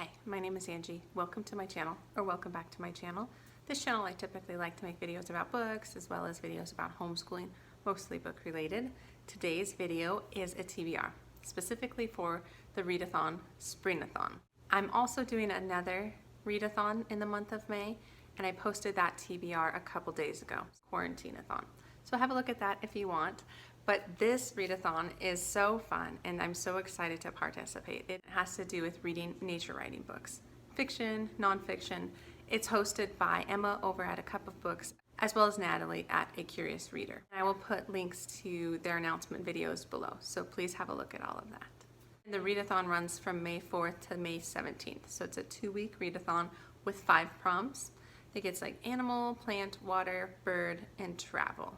Hi, my name is Angie. Welcome to my channel, or welcome back to my channel. This channel I typically like to make videos about books as well as videos about homeschooling, mostly book related. Today's video is a TBR, specifically for the Readathon Springathon. I'm also doing another Readathon in the month of May, and I posted that TBR a couple days ago, Quarantine-a-thon. So have a look at that if you want. But this Readathon is so fun, and I'm so excited to participate. It has to do with reading nature writing books, fiction, nonfiction. It's hosted by Emma over at A Cup of Books, as well as Natalie at A Curious Reader. I will put links to their announcement videos below, so please have a look at all of that. The Readathon runs from May 4th to May 17th, so it's a 2-week Readathon with 5 prompts. I think it's like animal, plant, water, bird, and travel.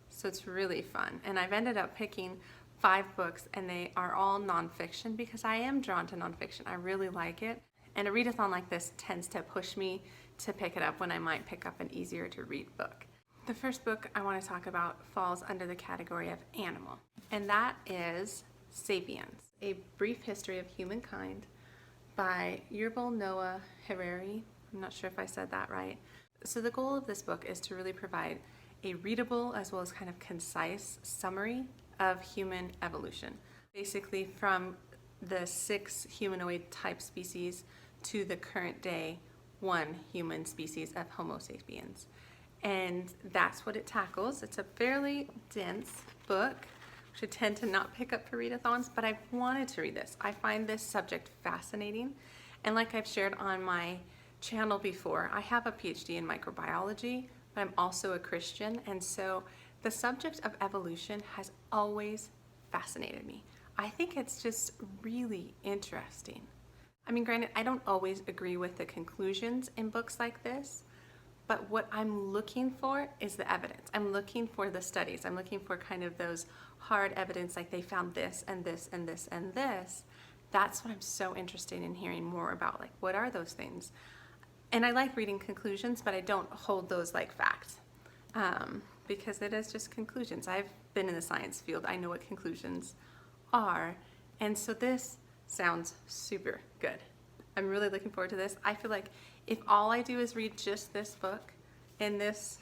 So it's really fun. And I've ended up picking 5 books, and they are all nonfiction because I am drawn to nonfiction. I really like it. And a readathon like this tends to push me to pick it up when I might pick up an easier to read book. The first book I want to talk about falls under the category of animal, and that is Sapiens, A Brief History of Humankind by Yuval Noah Harari. I'm not sure if I said that right. So the goal of this book is to really provide a readable as well as kind of concise summary of human evolution. Basically from the 6 humanoid type species to the current day 1 human species of Homo sapiens. And that's what it tackles. It's a fairly dense book, which I tend to not pick up for readathons, but I've wanted to read this. I find this subject fascinating. And like I've shared on my channel before, I have a PhD in microbiology, but I'm also a Christian, and so the subject of evolution has always fascinated me. I think it's just really interesting. I mean, granted, I don't always agree with the conclusions in books like this, but what I'm looking for is the evidence. I'm looking for the studies. I'm looking for kind of those hard evidence, like they found this and this and this and this. That's what I'm so interested in hearing more about. Like, what are those things? And I like reading conclusions, but I don't hold those like facts because it is just conclusions. I've been in the science field. I know what conclusions are. And so this sounds super good. I'm really looking forward to this. I feel like if all I do is read just this book in this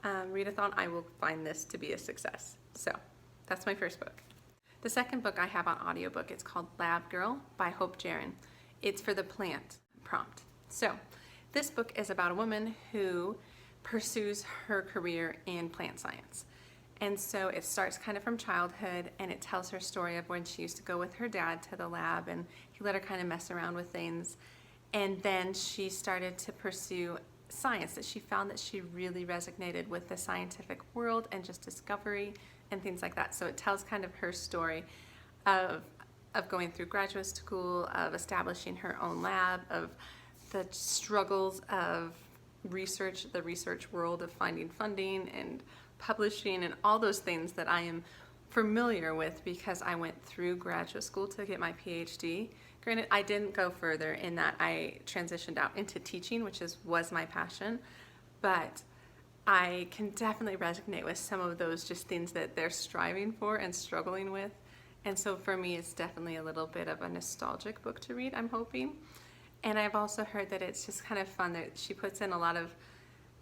readathon, I will find this to be a success. So that's my first book. The second book I have on audiobook, it's called Lab Girl by Hope Jaron. It's for the plant prompt. So this book is about a woman who pursues her career in plant science. And so it starts kind of from childhood, and it tells her story of when she used to go with her dad to the lab, and he let her kind of mess around with things. And then she started to pursue science, that she found that she really resonated with the scientific world and just discovery and things like that. So it tells kind of her story of going through graduate school, of establishing her own lab, of the struggles of research, the research world of finding funding and publishing and all those things that I am familiar with because I went through graduate school to get my PhD. Granted, I didn't go further in that. I transitioned out into teaching, which was my passion, but I can definitely resonate with some of those just things that they're striving for and struggling with. And so for me, it's definitely a little bit of a nostalgic book to read, I'm hoping. And I've also heard that it's just kind of fun that she puts in a lot of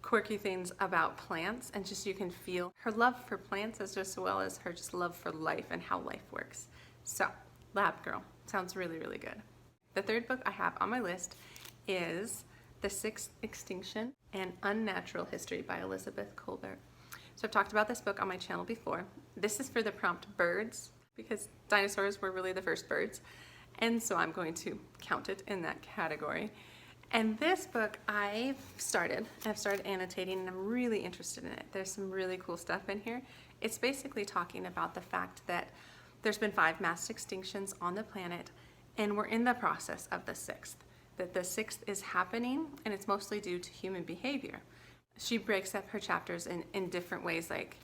quirky things about plants, and just you can feel her love for plants as well as her just love for life and how life works. So, Lab Girl sounds really, really good. The third book I have on my list is The Sixth Extinction, An Unnatural History by Elizabeth Kolbert. So I've talked about this book on my channel before. This is for the prompt birds, because dinosaurs were really the first birds. And so I'm going to count it in that category. And this book I've started annotating, and I'm really interested in it. There's some really cool stuff in here. It's basically talking about the fact that there's been 5 mass extinctions on the planet, and we're in the process of the 6th. That the 6th is happening, and it's mostly due to human behavior. She breaks up her chapters in different ways, like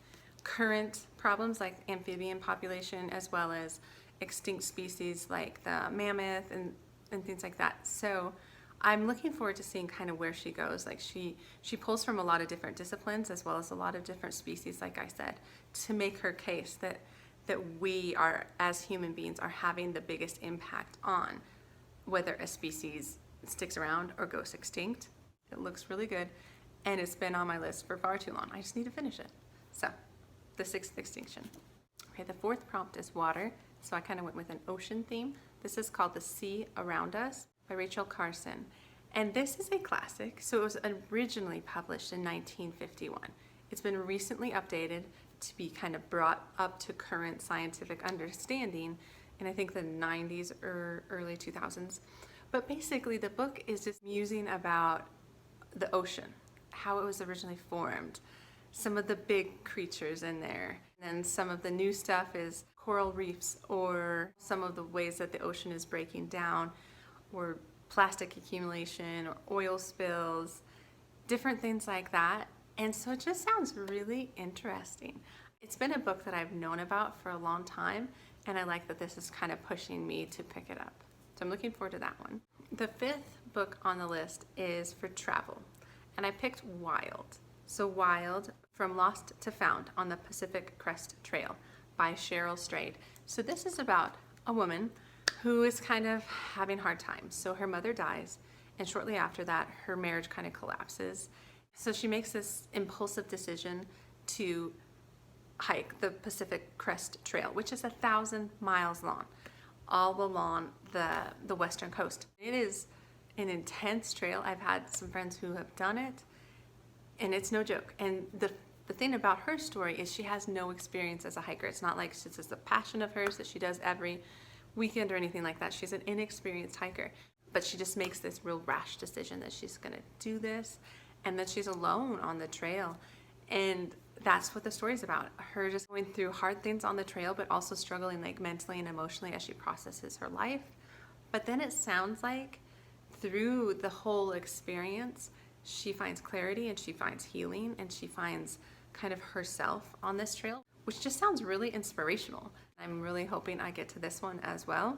current problems like amphibian population, as well as extinct species like the mammoth and things like that. So I'm looking forward to seeing kind of where she goes. Like she pulls from a lot of different disciplines as well as a lot of different species, like I said, to make her case that we are, as human beings, are having the biggest impact on whether a species sticks around or goes extinct. It looks really good, and it's been on my list for far too long. I just need to finish it. So, The Sixth Extinction. Okay, the fourth prompt is water, so I kind of went with an ocean theme. This is called The Sea Around Us by Rachel Carson. And this is a classic, so it was originally published in 1951. It's been recently updated to be kind of brought up to current scientific understanding in I think the 90s or early 2000s. But basically the book is just musing about the ocean, how it was originally formed, some of the big creatures in there. And some of the new stuff is coral reefs, or some of the ways that the ocean is breaking down, or plastic accumulation, or oil spills, different things like that. And so it just sounds really interesting. It's been a book that I've known about for a long time, and I like that this is kind of pushing me to pick it up. So I'm looking forward to that one. The fifth book on the list is for travel, and I picked Wild. So Wild, From Lost to Found on the Pacific Crest Trail by Cheryl Strayed. So this is about a woman who is kind of having hard times. So her mother dies, and shortly after that, her marriage kind of collapses. So she makes this impulsive decision to hike the Pacific Crest Trail, which is 1,000 miles long, all along the western coast. It is an intense trail. I've had some friends who have done it, and it's no joke. And the thing about her story is she has no experience as a hiker. It's not like this is a passion of hers that she does every weekend or anything like that. She's an inexperienced hiker, but she just makes this real rash decision that she's gonna do this, and that she's alone on the trail. And that's what the story's about. Her just going through hard things on the trail, but also struggling like mentally and emotionally as she processes her life. But then it sounds like through the whole experience, she finds clarity and she finds healing and she finds kind of herself on this trail, which just sounds really inspirational. I'm really hoping I get to this one as well.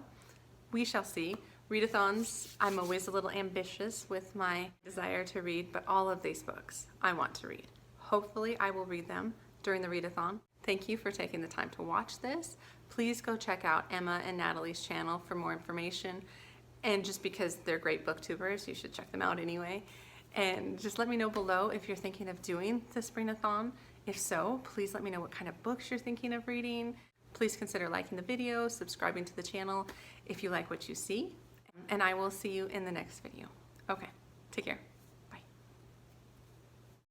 We shall see. Readathons, I'm always a little ambitious with my desire to read, but all of these books I want to read. Hopefully I will read them during the readathon. Thank you for taking the time to watch this. Please go check out Emma and Natalie's channel for more information. And just because they're great booktubers, you should check them out anyway. And just let me know below if you're thinking of doing the Springathon. If so, please let me know what kind of books you're thinking of reading. Please consider liking the video, subscribing to the channel if you like what you see. And I will see you in the next video. Okay, take care.